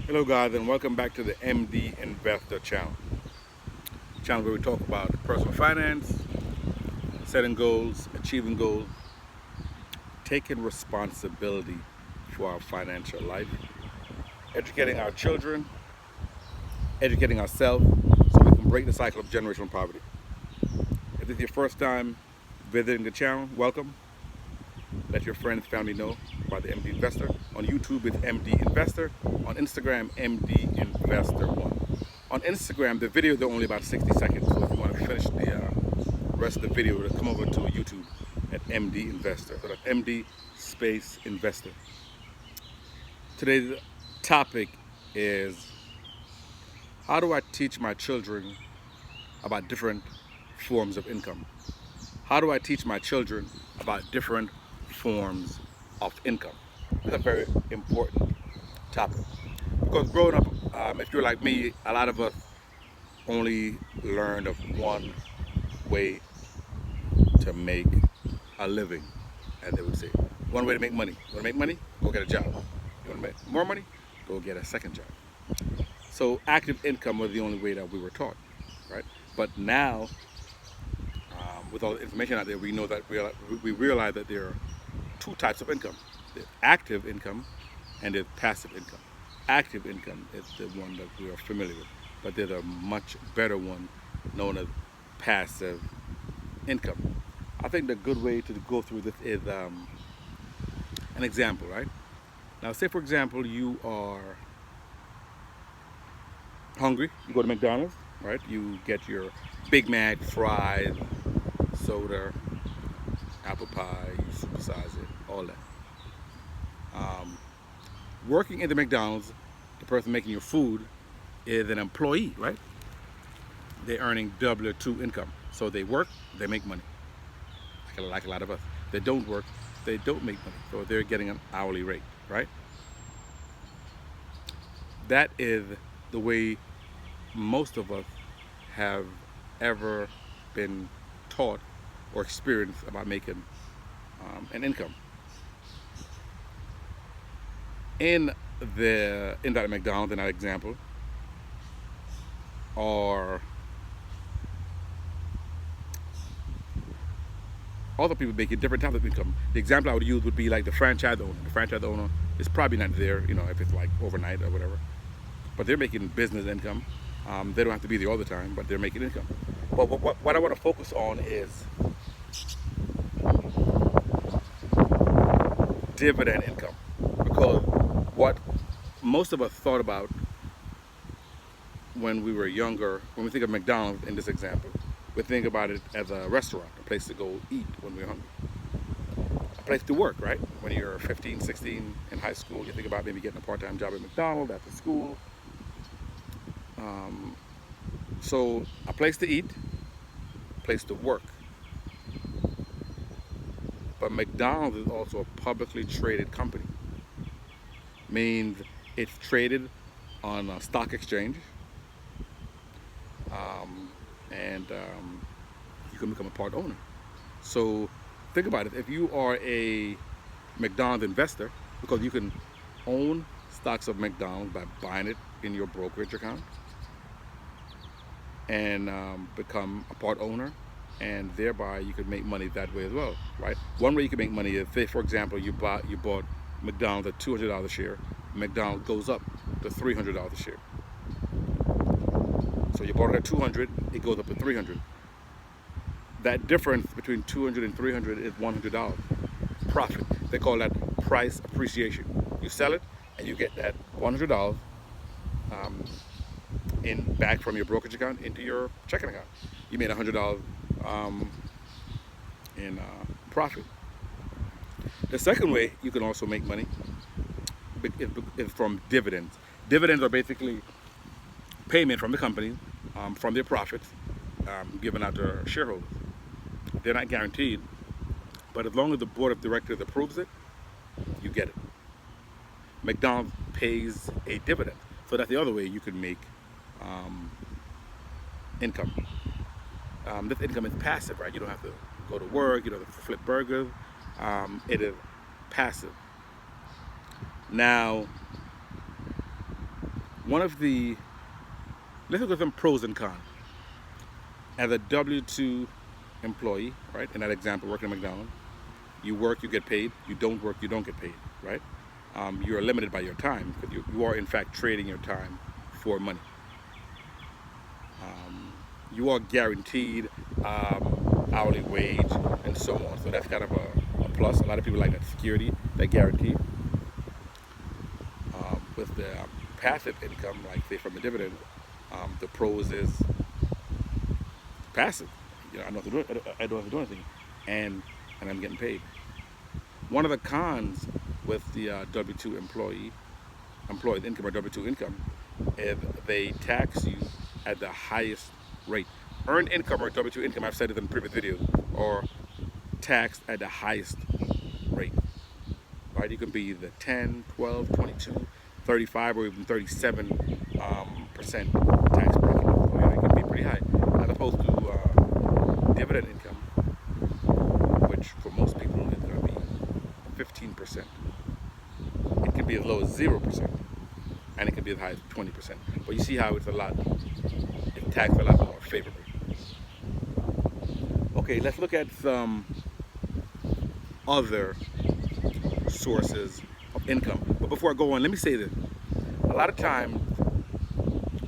Hello guys, and welcome back to the MD Investor channel. Channel where we talk about personal finance, setting goals, achieving goals, taking responsibility for our financial life, educating our children, educating ourselves so we can break the cycle of generational poverty. If this is your first time visiting the channel, welcome. Let your friends, family know about the MD Investor. On YouTube, it's MD Investor. On Instagram, MD Investor1. On Instagram, the videos are only about 60 seconds. So if you want to finish the rest of the video, come over to YouTube at MD Investor. So that's MD space Investor. Today's topic is, how do I teach my children about different forms of income? How do I teach my children about different forms of income? It's a very important topic because growing up, if you're like me, a lot of us only learned of one way to make a living, as they would say. One way to make money. You want to make money? Go get a job. You want to make more money? Go get a second job. So active income was the only way that we were taught, right? But now, with all the information out there, we know that we realize that there are two types of income. There's active income and there's passive income. Active income is the one that we are familiar with, but there's a much better one known as passive income. I think the good way to go through this is an example, right? Now, say for example, you are hungry, you go to McDonald's, right? You get your Big Mac, fries, soda, apple pie, you supersize it, all that. Working in the McDonald's, the person making your food is an employee, right? They're earning W-2 income. So they work, they make money. Like a lot of us. They don't work, they don't make money. So they're getting an hourly rate, right? That is the way most of us have ever been taught or experienced about making an income. In that McDonald's, in that example, or other people making different types of income. The example I would use would be like the franchise owner. The franchise owner is probably not there, if it's like overnight or whatever, but they're making business income. They don't have to be there all the time, but they're making income. But what I want to focus on is dividend income, because what most of us thought about when we were younger, when we think of McDonald's in this example, we think about it as a restaurant, a place to go eat when we're hungry, a place to work, right? When you're 15, 16 in high school, you think about maybe getting a part-time job at McDonald's after school. So a place to eat, a place to work. But McDonald's is also a publicly traded company. Means it's traded on a stock exchange, and you can become a part owner. So think about it. If you are a McDonald's investor, because you can own stocks of McDonald's by buying it in your brokerage account and become a part owner, and thereby you could make money that way as well, right? One way you can make money is, say for example, you bought McDonald's at $200 a share. McDonald's goes up to $300 a share. So you bought it at 200, it goes up to 300. That difference between 200 and 300 is $100 profit. They call that price appreciation. You sell it and you get that $100 back from your brokerage account into your checking account. You made $100 in profit. The second way you can also make money is from dividends. Dividends are basically payment from the company from their profits given out to shareholders. They're not guaranteed, but as long as the board of directors approves it, you get it. McDonald's pays a dividend, so that's the other way you can make income. This income is passive, right? You don't have to go to work, you don't have to flip burgers. It is passive. Now, One of the, let's look at some pros and cons. As a W-2 employee, right, in that example, working at McDonald's, you work, you get paid. You don't work, you don't get paid, right? You are limited by your time because you are in fact trading your time for money. You are guaranteed hourly wage and so on. So that's kind of a plus. A lot of people like that security, that guarantee. With the passive income, like say from a dividend, the pros is passive. You know, I don't have to do anything, and I'm getting paid. One of the cons with the W-2 employed income or W-2 income is they tax you at the highest rate. Earned income or W-2 income, I've said it in previous videos, are taxed at the highest rate. Right? You can be the 10, 12, 22, 35, or even 37% tax bracket. So, you know, it can be pretty high, as opposed to dividend income, which for most people is going to be 15%. It can be as low as 0%, and it can be as high as 20%. But you see how it's taxed a lot more favorably. Okay, let's look at some other sources of income. But before I go on, let me say this. A lot of times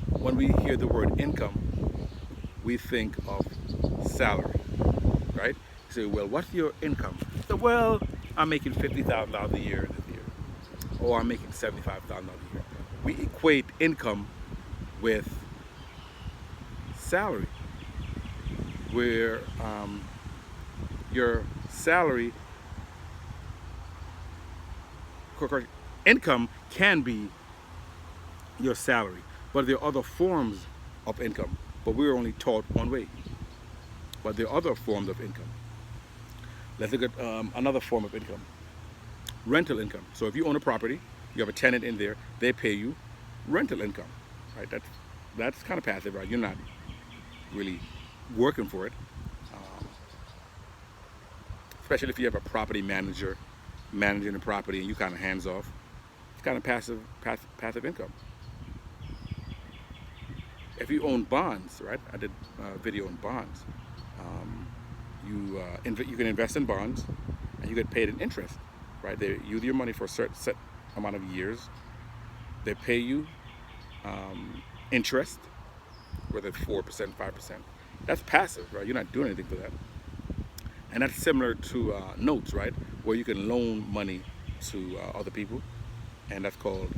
when we hear the word income, we think of salary, right? You say, well, what's your income? So, well, I'm making $50,000 a year this year, or I'm making $75,000 a year. We equate income with salary, where your salary, income can be your salary, but there are other forms of income. But we're only taught one way. But there are other forms of income. Let's look at another form of income: rental income. So if you own a property, you have a tenant in there, they pay you rental income, right? That's kind of passive, right? You're not really working for it, especially if you have a property manager managing the property and you kind of hands off. It's kind of passive income. If you own bonds, right? I did a video on bonds. You can invest in bonds and you get paid in interest, right? They use your money for a set amount of years. They pay you interest, whether it's 4%, 5%. That's passive, right? You're not doing anything for that. And that's similar to notes, right? Where you can loan money to other people, and that's called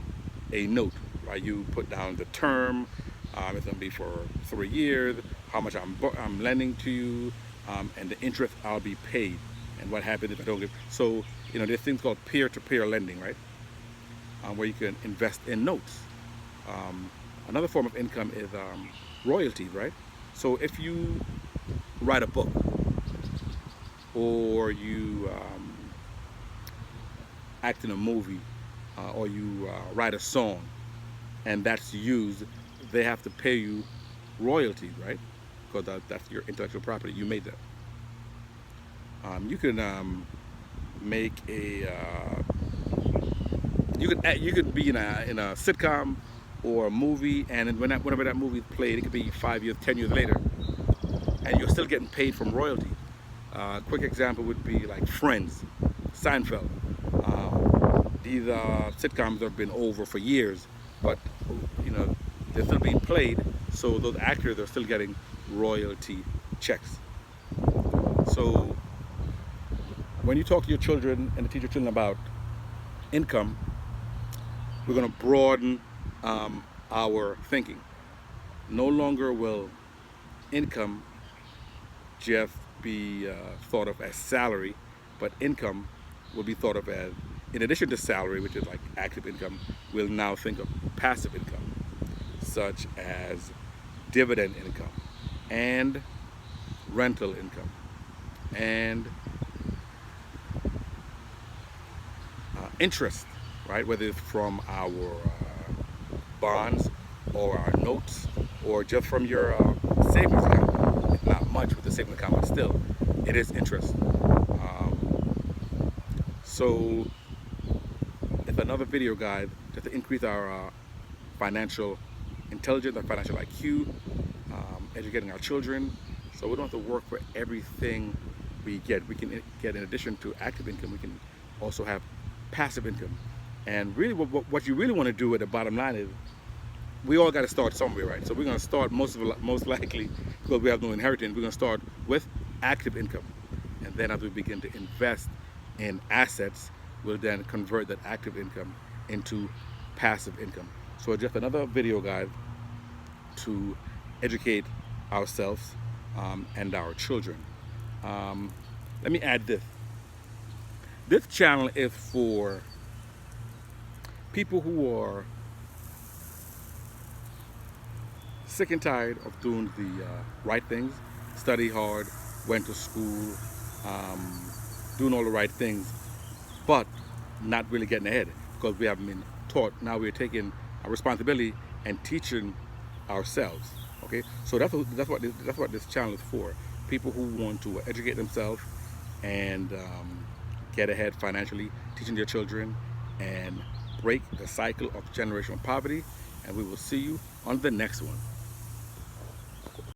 a note, right? You put down the term. It's going to be for 3 years, how much I'm lending to you, and the interest I'll be paid, and what happens if I don't give. So, you know, there's things called peer-to-peer lending, right? Where you can invest in notes. Another form of income is royalties, right? So if you write a book, or you act in a movie, or you write a song, and that's used, they have to pay you royalties, right? Because that's your intellectual property. You made that. You can make a. You could be in a sitcom or a movie, and whenever that movie is played, it could be 5 years, 10 years later, and you're still getting paid from royalties. Quick example would be like Friends, Seinfeld. These sitcoms have been over for years, but you know they're still being played, so those actors are still getting royalty checks. So when you talk to your children and teach your children about income, we're going to broaden our thinking. No longer will income just be thought of as salary, but income will be thought of as, in addition to salary, which is like active income, we'll now think of passive income, such as dividend income and rental income and interest, right? Whether it's from our bonds or our notes or just from your savings account. It's not much with the savings account, but still, it is interest. So it's another video guide just to increase our financial intelligence, our financial IQ, educating our children. So we don't have to work for everything we get. We can get, in addition to active income, we can also have passive income. And really what you really want to do at the bottom line is, we all got to start somewhere, right? So we're going to start most likely, because we have no inheritance, we're going to start with active income. And then as we begin to invest in assets, we'll then convert that active income into passive income. So just another video guide to educate ourselves and our children. Let me add this. This channel is for people who are sick and tired of doing the right things, study hard, went to school, doing all the right things, but not really getting ahead because we haven't been taught. Now we're taking a responsibility and teaching ourselves. Okay, so that's what this channel is for. People who want to educate themselves and get ahead financially, teaching their children, and break the cycle of generational poverty. And we will see you on the next one.